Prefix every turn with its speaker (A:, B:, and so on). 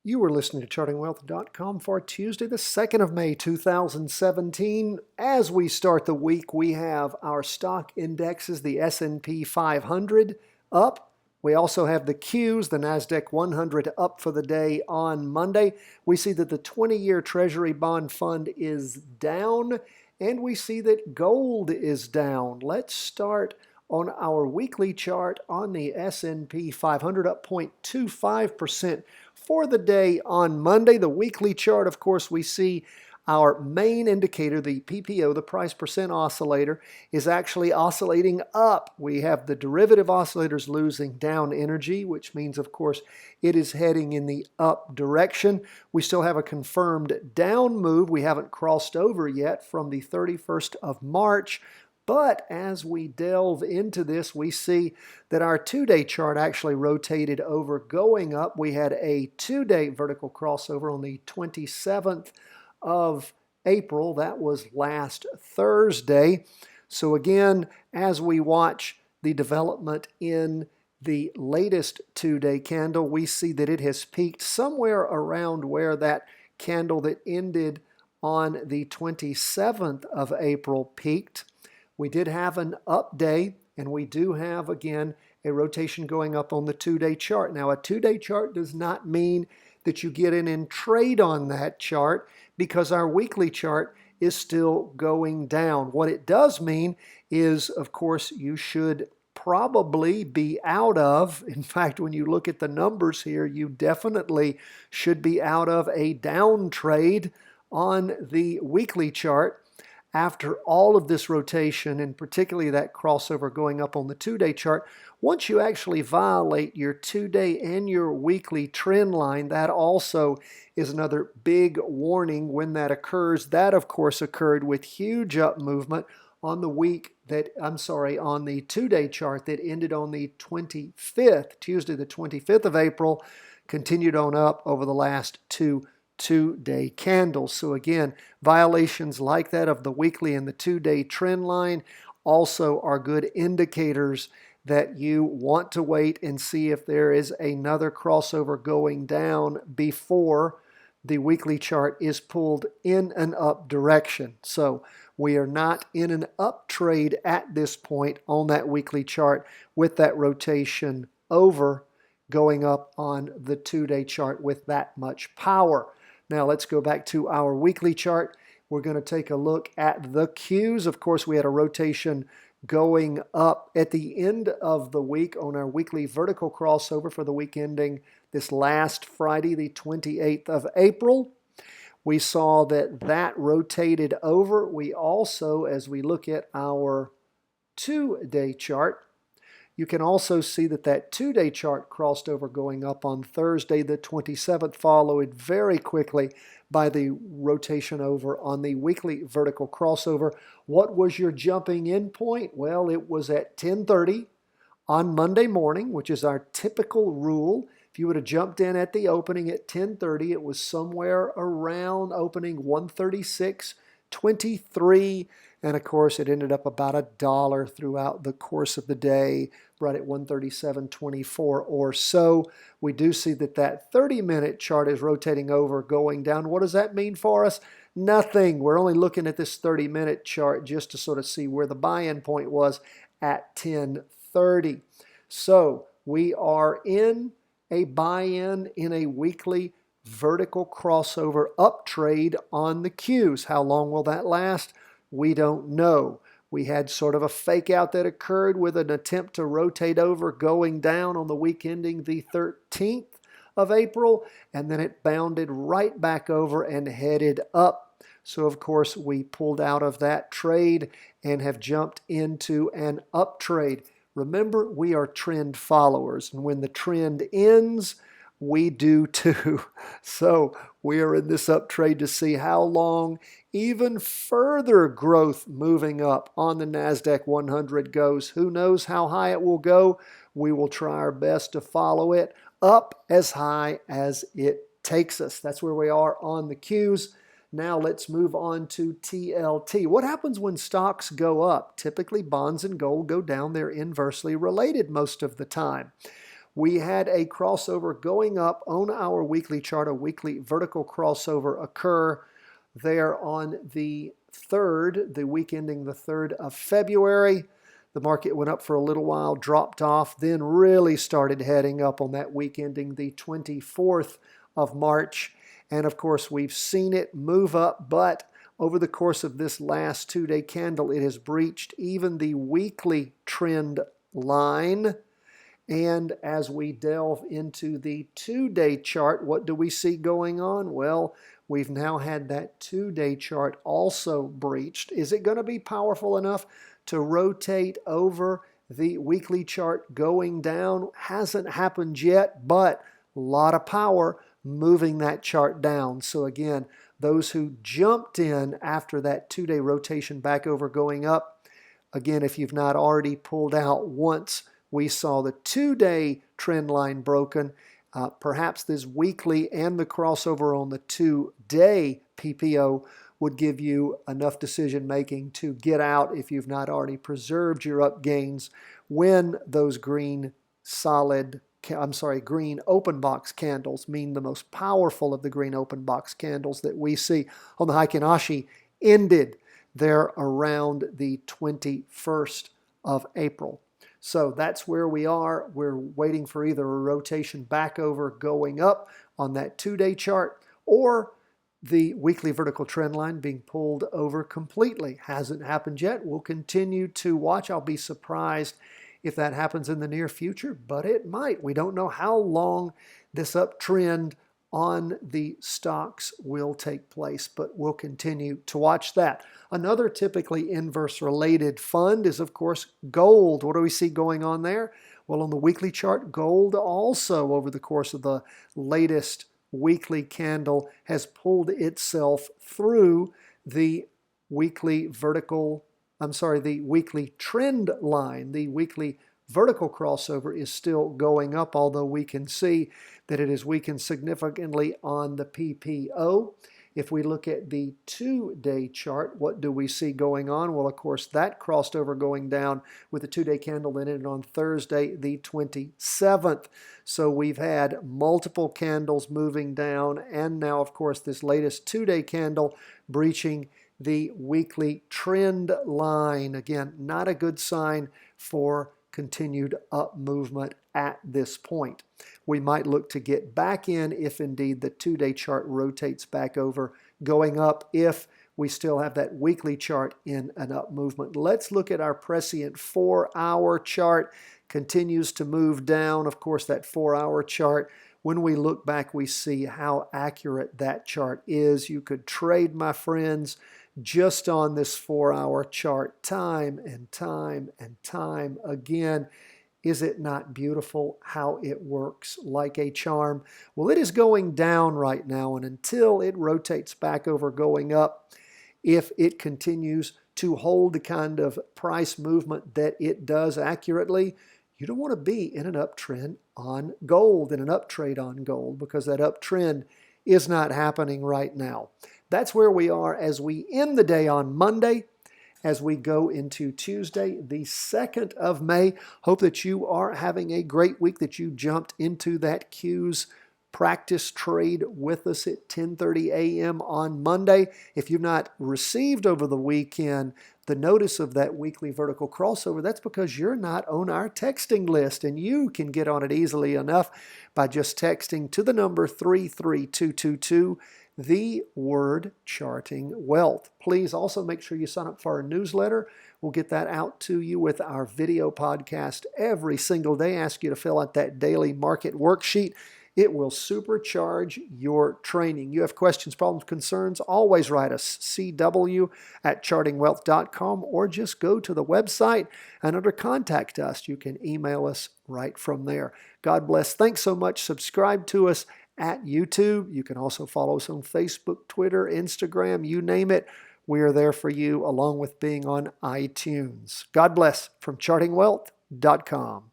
A: You are listening to ChartingWealth.com for Tuesday, the 2nd of May, 2017. As we start the week, we have our stock indexes, the S&P 500 up. We also have the Qs, the NASDAQ 100 up for the day on Monday. We see that the 20-year Treasury bond fund is down, and we see that gold is down. Let's start on our weekly chart on the S&P 500, up 0.25%. For the day on Monday, the weekly chart, of course, we see our main indicator, the PPO, the price percent oscillator, is actually oscillating up. We have the derivative oscillators losing down energy, which means, of course, it is heading in the up direction. We still have a confirmed down move. We haven't crossed over yet from the 31st of March. But as we delve into this, we see that our two-day chart actually rotated over going up. We had a two-day vertical crossover on the 27th of April. That was last Thursday. So again, as we watch the development in the latest two-day candle, we see that it has peaked somewhere around where that candle that ended on the 27th of April peaked. We did have an up day, and we do have, again, a rotation going up on the two-day chart. Now, a two-day chart does not mean that you get in and trade on that chart because our weekly chart is still going down. What it does mean is, of course, you should probably be out of, in fact, when you look at the numbers here, you definitely should be out of a down trade on the weekly chart. After all of this rotation, and particularly that crossover going up on the two-day chart, once you actually violate your two-day and your weekly trend line, that also is another big warning when that occurs. That, of course, occurred with huge up movement on the on the two-day chart that ended on the 25th, Tuesday the 25th of April, continued on up over the last two-day candles. So again, violations like that of the weekly and the two-day trend line also are good indicators that you want to wait and see if there is another crossover going down before the weekly chart is pulled in an up direction. So we are not in an up trade at this point on that weekly chart with that rotation over going up on the two-day chart with that much power. Now let's go back to our weekly chart. We're going to take a look at the Qs. Of course, we had a rotation going up at the end of the week on our weekly vertical crossover for the week ending this last Friday, the 28th of April. We saw that rotated over. We also, as we look at our two-day chart, you can also see that two-day chart crossed over going up on Thursday the 27th, followed very quickly by the rotation over on the weekly vertical crossover. What was your jumping in point? Well, it was at 10:30 on Monday morning, which is our typical rule. If you would have jumped in at the opening at 10:30, it was somewhere around opening 136.23. And of course, it ended up about $1 throughout the course of the day, right at 137.24 or so. We do see that 30-minute chart is rotating over, going down. What does that mean for us? Nothing. We're only looking at this 30-minute chart just to sort of see where the buy-in point was at 10:30. So we are in a buy-in in a weekly vertical crossover up trade on the Qs. How long will that last? We don't know. We had sort of a fake out that occurred with an attempt to rotate over going down on the week ending the 13th of April, and then it bounded right back over and headed up. So of course we pulled out of that trade and have jumped into an up trade. Remember, we are trend followers, and when the trend ends, we do too. So we are in this up trade to see how long even further growth moving up on the NASDAQ 100 goes. Who knows how high it will go? We will try our best to follow it up as high as it takes us. That's where we are on the Qs. Now let's move on to TLT. What happens when stocks go up? Typically bonds and gold go down. They're inversely related most of the time. we had a crossover going up on our weekly chart, a weekly vertical crossover occur there on the 3rd, the week ending the 3rd of February. The market went up for a little while, dropped off, then really started heading up on that week ending the 24th of March. And of course, we've seen it move up, but over the course of this last 2-day candle, it has breached even the weekly trend line. And as we delve into the 2-day chart, what do we see going on? Well, we've now had that 2-day chart also breached. Is it going to be powerful enough to rotate over the weekly chart going down? Hasn't happened yet, but a lot of power moving that chart down. So again, those who jumped in after that 2-day rotation back over going up, again, if you've not already pulled out once we saw the 2-day trend line broken, perhaps this weekly and the crossover on the 2-day PPO would give you enough decision making to get out if you've not already preserved your up gains when those green open box candles, mean the most powerful of the green open box candles that we see on the Heikin Ashi, ended there around the 21st of April. So that's where we are. We're waiting for either a rotation back over going up on that 2-day chart or the weekly vertical trend line being pulled over completely. Hasn't happened yet. We'll continue to watch. I'll be surprised if that happens in the near future, but it might. We don't know how long this uptrend on the stocks will take place, but we'll continue to watch that. Another typically inverse related fund is, of course, gold. What do we see going on there? Well, on the weekly chart, gold also over the course of the latest weekly candle has pulled itself through the weekly trend line. The weekly vertical crossover is still going up, although we can see that it has weakened significantly on the PPO. If we look at the 2-day chart, what do we see going on? Well, of course, that crossed over going down with the 2-day candle in it on Thursday, the 27th. So we've had multiple candles moving down, and now, of course, this latest 2-day candle breaching the weekly trend line. Again, not a good sign for continued up movement at this point. We might look to get back in if indeed the 2-day chart rotates back over going up, if we still have that weekly chart in an up movement. Let's look at our prescient 4-hour chart. Continues to move down. Of course, that 4-hour chart, when we look back, we see how accurate that chart is. You could trade, my friends, just on this 4-hour chart time and time and time again. Is it not beautiful how it works like a charm? Well, it is going down right now, and until it rotates back over going up, if it continues to hold the kind of price movement that it does accurately, you don't want to be in an uptrend on gold, in an uptrade on gold, because that uptrend is not happening right now. That's where we are as we end the day on Monday, as we go into Tuesday, the 2nd of May. Hope that you are having a great week, that you jumped into that Q's practice trade with us at 10:30 a.m. on Monday. If you've not received over the weekend the notice of that weekly vertical crossover, that's because you're not on our texting list, and you can get on it easily enough by just texting to the number 33222, the word Charting Wealth. Please also make sure you sign up for our newsletter. We'll get that out to you with our video podcast every single day. Ask you to fill out that daily market worksheet. It will supercharge your training. You have questions, problems, concerns, always write us, cw@chartingwealth.com, or just go to the website and under Contact Us, you can email us right from there. God bless. Thanks so much. Subscribe to us at YouTube. You can also follow us on Facebook, Twitter, Instagram, you name it. We are there for you, along with being on iTunes. God bless from chartingwealth.com.